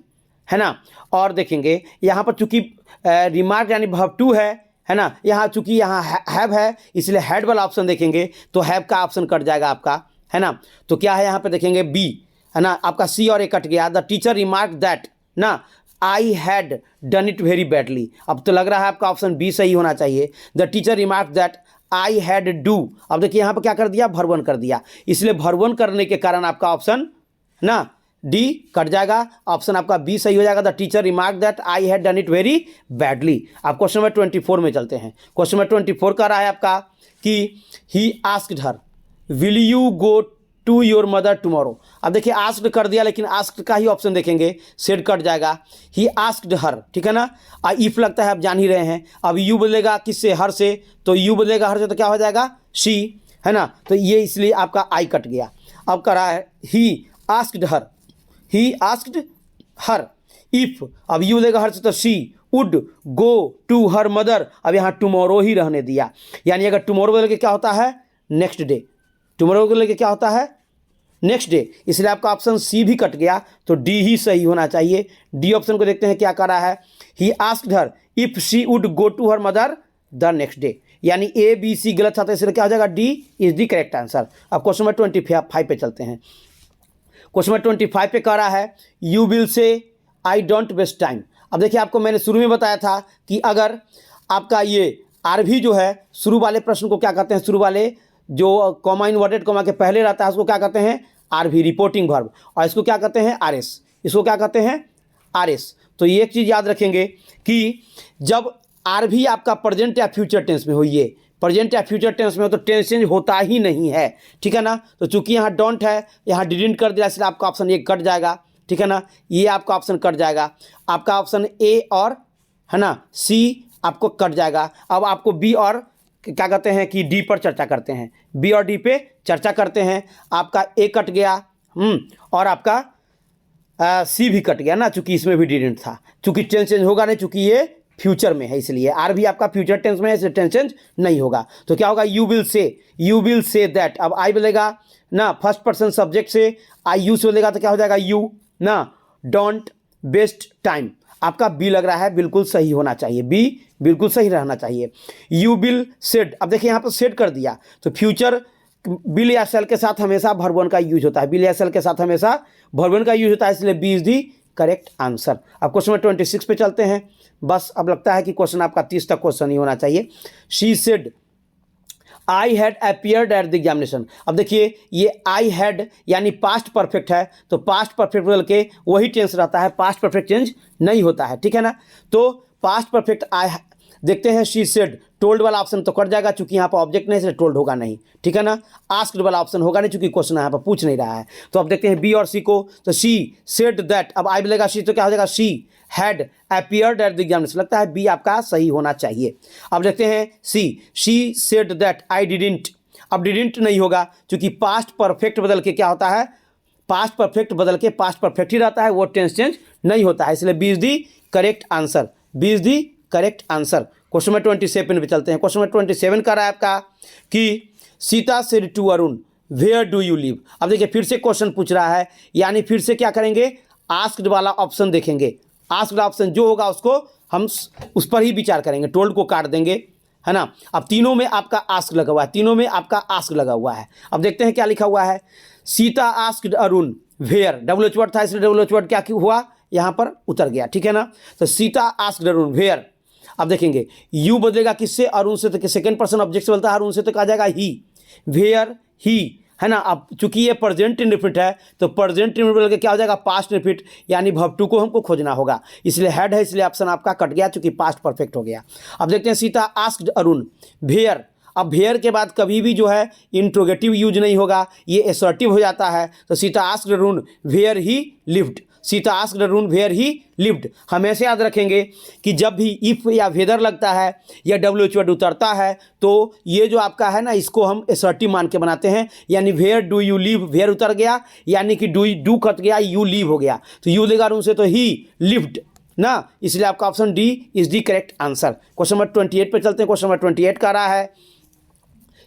[SPEAKER 1] है ना, और देखेंगे यहाँ पर चूंकि रिमार्क यानी वर्ब टू है ना, यहाँ चूंकि यहाँ हैव है इसलिए हैड वाला ऑप्शन देखेंगे तो हैव का ऑप्शन कट जाएगा आपका, है ना, तो क्या है यहाँ पे देखेंगे बी है ना, आपका सी और ए कट गया। द टीचर रिमार्क दैट ना I had done it very badly, अब तो लग रहा है आपका ऑप्शन बी सही होना चाहिए। The teacher remark that I had do, अब देखिए यहाँ पर क्या कर दिया, भरवन कर दिया, इसलिए भरवन करने के कारण आपका ऑप्शन ना डी कट जाएगा, ऑप्शन आपका बी सही हो जाएगा। The teacher remark that I had done it very badly. अब क्वेश्चन नंबर 24 में चलते हैं। क्वेश्चन नंबर 24 का रहा है आपका कि he asked her will you go to your mother tomorrow. अब देखिए आस्क्ड कर दिया, लेकिन आस्क्ड का ही ऑप्शन देखेंगे, सेड कट जाएगा। ही आस्क्ड हर, ठीक है ना, इफ लगता है आप जान ही रहे हैं। अब यू बदलेगा किससे, हर से, तो यू बदलेगा हर से तो क्या हो जाएगा शी, है ना, तो ये इसलिए आपका आई कट गया। अब कर रहा है he asked her, he asked her if, अब यू बदलेगा हर से तो she would go to her mother, अब यहाँ टुमारो ही रहने दिया, यानी अगर टुमारो बदल के क्या होता है नेक्स्ट डे, टुमारो बदल के क्या होता है नेक्स्ट डे, इसलिए आपका ऑप्शन सी भी कट गया, तो डी ही सही होना चाहिए। डी ऑप्शन को देखते हैं क्या कर रहा है। He asked her if she would go to her mother the next day, यानी ए बी सी गलत था, तो इसलिए क्या हो जाएगा, D is the correct answer. अब क्वेश्चन नंबर 25 पे चलते हैं। क्वेश्चन नंबर 25 पे कह रहा है you will say I don't waste time. अब देखिए, आपको मैंने शुरू में बताया था कि अगर आपका ये आर भी जो है, शुरू वाले प्रश्न को क्या कहते हैं, शुरू वाले जो कॉमा इनवर्टेड कॉमा के पहले रहता है उसको क्या कहते हैं, आर भी, रिपोर्टिंग वर्ब, और इसको क्या कहते हैं, आर एस, इसको क्या कहते हैं, आर एस। तो ये एक चीज़ याद रखेंगे कि जब आर भी आपका प्रेजेंट या फ्यूचर टेंस में हो, ये प्रेजेंट या फ्यूचर टेंस में हो तो टेंस चेंज होता ही नहीं है, ठीक है ना। तो चूंकि यहाँ डोंट है, यहाँ डिडंट कर दिया, इसलिए आपका ऑप्शन ये कट जाएगा, ठीक है ना, ये आपका ऑप्शन कट जाएगा। आपका ऑप्शन ए और है ना सी आपको कट जाएगा। अब आपको बी और क्या कहते हैं कि डी पर चर्चा करते हैं, बी और डी पे चर्चा करते हैं। आपका ए कट गया, और आपका सी भी कट गया ना, चूंकि इसमें भी डिडंट था, चूंकि टेंस चेंज होगा नहीं, चूंकि ये फ्यूचर में है, इसलिए आर भी आपका फ्यूचर टेंस में है, इसलिए टेंस चेंज नहीं होगा। तो क्या होगा, यू विल से दैट। अब आई बोलेगा ना, फर्स्ट पर्सन सब्जेक्ट से आई यूज बोलेगा तो क्या हो जाएगा, यू ना, डोंट वेस्ट टाइम। आपका बी लग रहा है, बिल्कुल सही होना चाहिए, बी बिल्कुल सही रहना चाहिए। यू विल सेड, अब देखिए यहाँ पर सेड कर दिया, तो फ्यूचर विल या सेल के साथ हमेशा वर्ब वन का यूज होता है, विल या सेल के साथ हमेशा वर्ब वन का यूज होता है, इसलिए B is the correct answer. अब क्वेश्चन नंबर 26 पे चलते हैं। बस अब लगता है कि क्वेश्चन आपका 30 तक क्वेश्चन ही होना चाहिए। She said I had appeared at the examination. अब देखिए, ये आई हैड यानी पास्ट परफेक्ट है, तो पास्ट परफेक्ट बदल के वही टेंस रहता है, पास्ट परफेक्ट चेंज नहीं होता है, ठीक है ना। तो पास्ट परफेक्ट आई देखते हैं, शी सेड, टोल्ड वाला ऑप्शन तो कट जाएगा, चूंकि यहाँ पर ऑब्जेक्ट नहीं, इसलिए टोल्ड होगा नहीं, ठीक है ना। आस्क्ड वाला ऑप्शन होगा नहीं, चूंकि क्वेश्चन यहाँ पर पूछ नहीं रहा है। तो अब देखते हैं बी और सी को, तो शी सेड दैट, अब आई मिलेगा शी, तो क्या हो जाएगा, she had appeared at the examination. लगता है बी आपका सही होना चाहिए। अब देखते हैं C, she said that I didn't. अब डिडंट नहीं होगा, क्योंकि पास्ट परफेक्ट बदल के क्या होता है, पास्ट परफेक्ट बदल के पास्ट परफेक्ट ही रहता है, वो टेंस चेंज नहीं होता है, इसलिए B is the correct answer, B is the correct answer. Question number 27 पे चलते हैं। क्वेश्चन नंबर 27 का रहा है आपका कि Sita said to Arun where do you live. अब देखिए, फिर से क्वेश्चन पूछ रहा है, यानी फिर से क्या करेंगे, आस्क्ड वाला ऑप्शन देखेंगे, आस्क्ड ऑप्शन जो होगा उसको हम उस पर ही विचार करेंगे, टोल्ड को काट देंगे, है ना। अब तीनों में आपका आस्क लगा हुआ है, तीनों में आपका आस्क लगा हुआ है। अब देखते हैं क्या लिखा हुआ है, Sita asked Arun where, double H word था, इसलिए डबल एच वर्ड क्या हुआ, यहाँ पर उतर गया, ठीक है ना। तो सीता आस्क्ड अरुण वेयर, अब देखेंगे यू बदलेगा किससे, अरुण से, तो सेकंड पर्सन ऑब्जेक्ट से बोलता है, अरुण से तो कहा जाएगा ही, वेयर ही, है ना। अब चूंकि ये प्रेजेंट इंडेफिनिट है, तो प्रेजेंट इंडेफिनिट के क्या हो जाएगा, पास्ट इंडेफिनिट, यानी वर्ब टू को हमको खोजना होगा, इसलिए हैड है, इसलिए ऑप्शन आपका कट गया, चूंकि पास्ट परफेक्ट हो गया। अब देखते हैं सीता आस्क्ड अरुण वेयर। अब वेयर के बाद कभी भी जो है इंट्रोगेटिव यूज नहीं होगा, ये असर्टिव हो जाता है। तो Sita asked Arun where he lived, Sita asked Arun where he lived. हमेशा याद रखेंगे कि जब भी इफ या वेदर लगता है या डब्ल्यू एच वर्ड उतरता है, तो ये जो आपका है ना, इसको हम असर्टिव मान के बनाते हैं, यानी where do you live, where उतर गया, यानी कि डू कट गया, यू लिव हो गया, तो यू लेगा अरुण से, तो ही लिव्ड ना, इसलिए आपका option D is the correct answer. Question number 28 पे चलते हैं। क्वेश्चन नंबर 28 का रहा है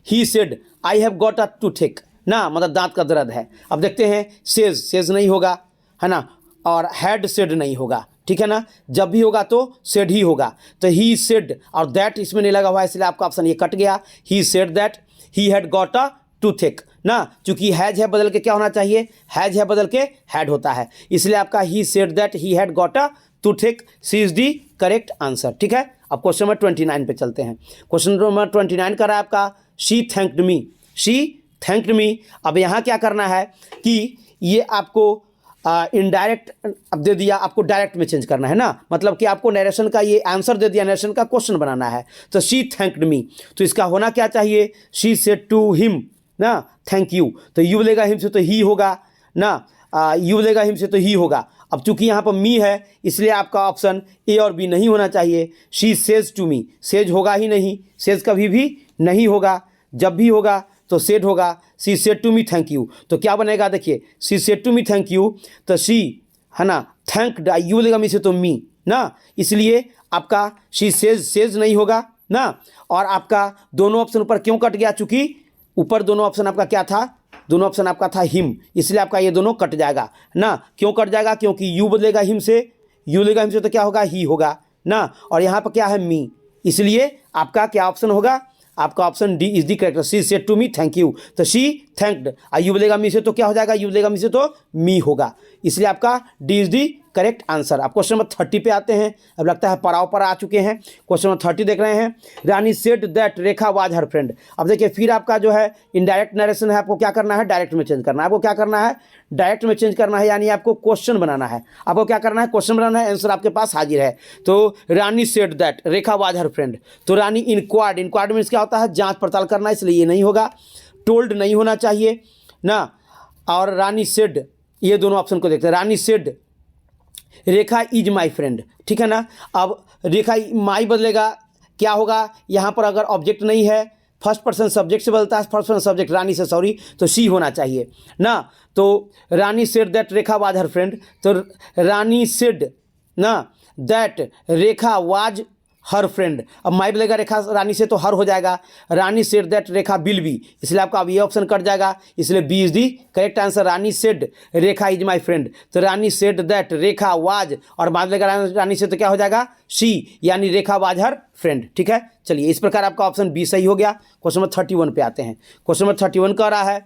[SPEAKER 1] he said I have got a toothache ना, मतलब दांत का दर्द है। अब देखते हैं, सेज नहीं होगा, है ना, और हैड सेड नहीं होगा, ठीक है ना। जब भी होगा तो सेड ही होगा, तो ही सेड और दैट इसमें नहीं लगा हुआ है, इसलिए आपका ऑप्शन ये कट गया। ही said that he had got a toothache ना, चूंकि हैज है बदल के क्या होना चाहिए, हैज है बदल के हैड होता है, इसलिए आपका he said that he had got a toothache, C is the correct answer, ठीक है। अब क्वेश्चन नंबर 29 पे चलते हैं। क्वेश्चन नंबर 29 का रहा है आपका she thanked me, she thanked me. अब यहाँ क्या करना है कि ये आपको इनडायरेक्ट अब दे दिया, आपको डायरेक्ट में चेंज करना है ना, मतलब कि आपको नरेशन का ये आंसर दे दिया, नरेशन का क्वेश्चन बनाना है। तो शी थैंक्ड मी, तो इसका होना क्या चाहिए, शी सेड टू हिम ना थैंक यू, तो यू लेगा हिम से तो ही होगा ना, यू लेगा हिम से तो ही होगा। अब चूंकि यहाँ पर मी है, इसलिए आपका ऑप्शन ए और बी नहीं होना चाहिए। She says to me, says होगा ही नहीं, सेज कभी भी नहीं होगा, जब भी होगा तो सेड होगा। She said to me thank you, तो क्या बनेगा, देखिए she said to me thank you, तो शी है ना, थैंक यू लेगा मी से तो मी ना, इसलिए आपका शी सेज नहीं होगा ना। और आपका दोनों ऑप्शन ऊपर क्यों कट गया, चूंकि ऊपर दोनों ऑप्शन आपका क्या था, दोनों ऑप्शन आपका था हिम, इसलिए आपका ये दोनों कट जाएगा ना। क्यों कट जाएगा? क्योंकि यू बदलेगा हिम से, यू बदलेगा हिम से तो क्या होगा? ही होगा ना। और यहाँ पर क्या है? मी, इसलिए आपका क्या ऑप्शन होगा? आपका option D is the correct. She said to me thank you, तो शी थैंक्ड। यू बोलेगा मी से तो क्या हो जाएगा? यू बोलेगा मी से तो मी होगा, इसलिए आपका D is the correct answer. आप क्वेश्चन नंबर 30 पे आते हैं। अब लगता है पड़ाव पर आ चुके हैं। क्वेश्चन नंबर 30 देख रहे हैं। Rani said that Rekha was her friend. अब देखिए फिर आपका जो है इनडायरेक्ट नरेशन है, आपको क्या करना है? डायरेक्ट में चेंज करना है। आपको क्या करना है? डायरेक्ट में चेंज करना है, यानी आपको क्वेश्चन बनाना है। आपको क्या करना है? क्वेश्चन बनाना है। आंसर आपके पास हाजिर है। तो Rani said that Rekha was her friend, तो रानी इंक्वायर्ड, इंक्वायर्ड मीन्स क्या होता है? जांच पड़ताल करना, इसलिए ये नहीं होगा। टोल्ड नहीं होना चाहिए ना। और रानी सेड, ये दोनों ऑप्शन को देखते हैं। Rani said Rekha is my friend, ठीक है ना। अब रेखा माई बदलेगा, क्या होगा? यहाँ पर अगर ऑब्जेक्ट नहीं है, फर्स्ट पर्सन सब्जेक्ट से बदलता है, फर्स्ट पर्सन सब्जेक्ट रानी से, सॉरी, तो सी होना चाहिए ना। तो Rani said that Rekha was her friend, तो रानी सेड ना that Rekha was her friend. अब माई बदलेगा रेखा रानी से तो हर हो जाएगा। Rani said that Rekha will be, इसलिए आपका अब ये ऑप्शन कट जाएगा, इसलिए B is the correct answer. Rani said Rekha is my friend, तो Rani said that Rekha was, और माई बदलेगा रानी से तो क्या हो जाएगा? सी, यानी रेखा वाज हर फ्रेंड, ठीक है। चलिए इस प्रकार आपका ऑप्शन बी सही हो गया। क्वेश्चन नंबर 31 पे आते हैं। क्वेश्चन नंबर 31 कह रहा है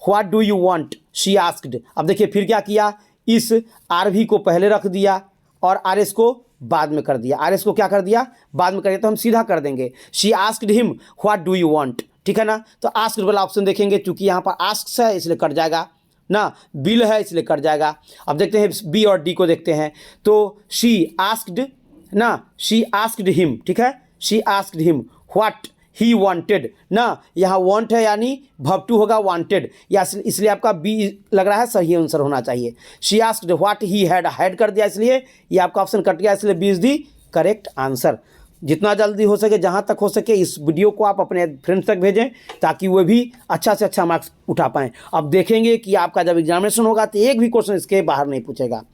[SPEAKER 1] what do you want, she asked. अब देखिए फिर क्या किया? इस आर को पहले रख दिया और आर एस को बाद में कर दिया। आर एस को क्या कर दिया? बाद में कर दिया, तो हम सीधा कर देंगे she asked him what do you want, ठीक है ना। तो आस्क्ड वाला ऑप्शन देखेंगे, चूंकि यहाँ पर आस्क्स है इसलिए कट जाएगा ना, बिल है इसलिए कट जाएगा। अब देखते हैं बी और डी को देखते हैं। तो शी आस्क्ड ना, शी आस्क्ड हिम, ठीक है, she asked him what he wanted ना, यहाँ वांट है यानी वर्ब टू होगा वांटेड, या इसलिए आपका बी लग रहा है सही आंसर होना चाहिए। She asked what he had कर दिया, इसलिए ये आपका ऑप्शन कट गया, इसलिए B is the correct answer. जितना जल्दी हो सके, जहाँ तक हो सके, इस वीडियो को आप अपने फ्रेंड्स तक भेजें ताकि वो भी अच्छा से अच्छा मार्क्स उठा पाएँ। अब देखेंगे कि आपका जब एग्जामिनेशन होगा तो एक भी क्वेश्चन इसके बाहर नहीं पूछेगा।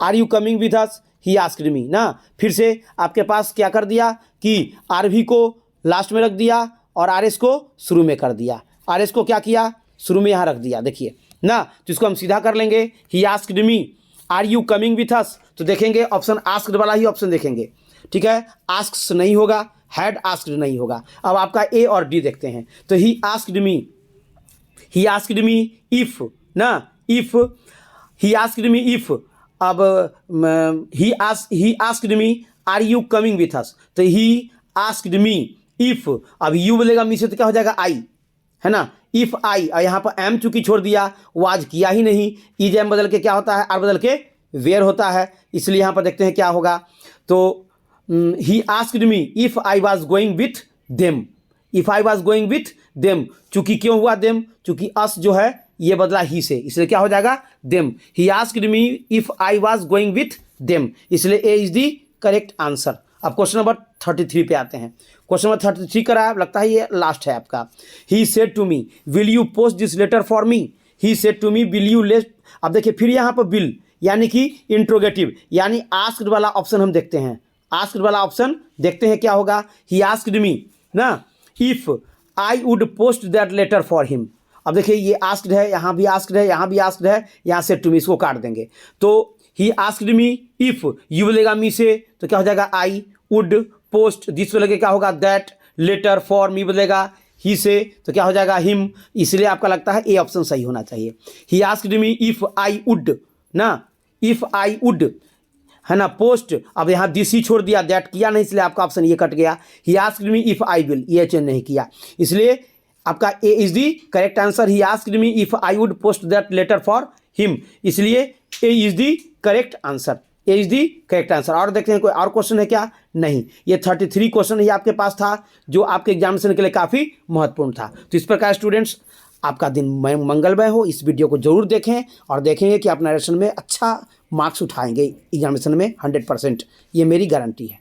[SPEAKER 1] Are you coming with us, he asked me ना, फिर से आपके पास क्या कर दिया कि आर वी को लास्ट में रख दिया और आर एस को शुरू में कर दिया। आर एस को क्या किया? शुरू में यहाँ रख दिया, देखिए ना। तो इसको हम सीधा कर लेंगे, he asked me are you coming with us, तो देखेंगे ऑप्शन आस्क्ड वाला ही ऑप्शन देखेंगे, ठीक है। आस्क्स नहीं होगा, हैड आस्क्ड नहीं होगा। अब आपका ए और डी देखते हैं। तो ही आस्क्ड मी इफ ना, if he asked me if, अब he asked me are you coming with us, तो ही आस्क्ड मी इफ, अब यू बोलेगा मी से तो क्या हो जाएगा? आई, है ना। इफ आई, और यहाँ पर एम चूंकि छोड़ दिया, वाज किया ही नहीं, इज एम बदल के क्या होता है? आर बदल के वेयर होता है, इसलिए यहाँ पर देखते हैं क्या होगा। तो he asked me if I was going with them, if I was going with them, चूंकि क्यों हुआ देम? चूंकि अस जो है ये बदला ही से, इसलिए क्या हो जाएगा? Them. He asked me if I was going with them, इसलिए A is the correct answer. अब क्वेश्चन नंबर 33 पे आते हैं। क्वेश्चन नंबर 33 का रहा, लगता है ये लास्ट है आपका। He said to me will you post this letter for me, he said to me will you let. अब देखिए फिर यहाँ पर विल यानी कि इंट्रोगेटिव, यानी आस्क्ड वाला ऑप्शन हम देखते हैं। आस्क्ड वाला ऑप्शन देखते हैं क्या होगा। ही आस्क्ड मी ना if I would post that letter for him. अब देखिए ये आस्क्ड है, यहाँ भी आस्क्ड है, यहाँ भी आस्क्ड है, यहाँ सेड टू मी, इसको काट देंगे। तो he asked me if, you बोलेगा मी से तो क्या हो जाएगा? आई वुड पोस्ट, दिस बोलेगा क्या होगा? दैट लेटर फॉर मी बदलेगा ही से तो क्या हो जाएगा? हिम, इसलिए आपका लगता है ए ऑप्शन सही होना चाहिए। ही asked me if I would ना, इफ आई वुड है ना पोस्ट, अब यहाँ दिस ही छोड़ दिया, दैट किया नहीं, इसलिए आपका ऑप्शन ये कट गया। He asked me if I will, ये चेंज नहीं किया, इसलिए आपका A is the correct answer. He asked me if I would post that letter for him, इसलिए A is the correct answer. A is the correct answer. और देखते हैं कोई और क्वेश्चन है क्या? नहीं, ये 33 क्वेश्चन ही आपके पास था जो आपके एग्जामिनेशन के लिए काफ़ी महत्वपूर्ण था। तो इस प्रकार स्टूडेंट्स आपका दिन मंगलमय हो। इस वीडियो को जरूर देखें और देखेंगे कि आप नरेशन में अच्छा मार्क्स उठाएंगे एग्जामिनेशन में 100%, ये मेरी गारंटी है।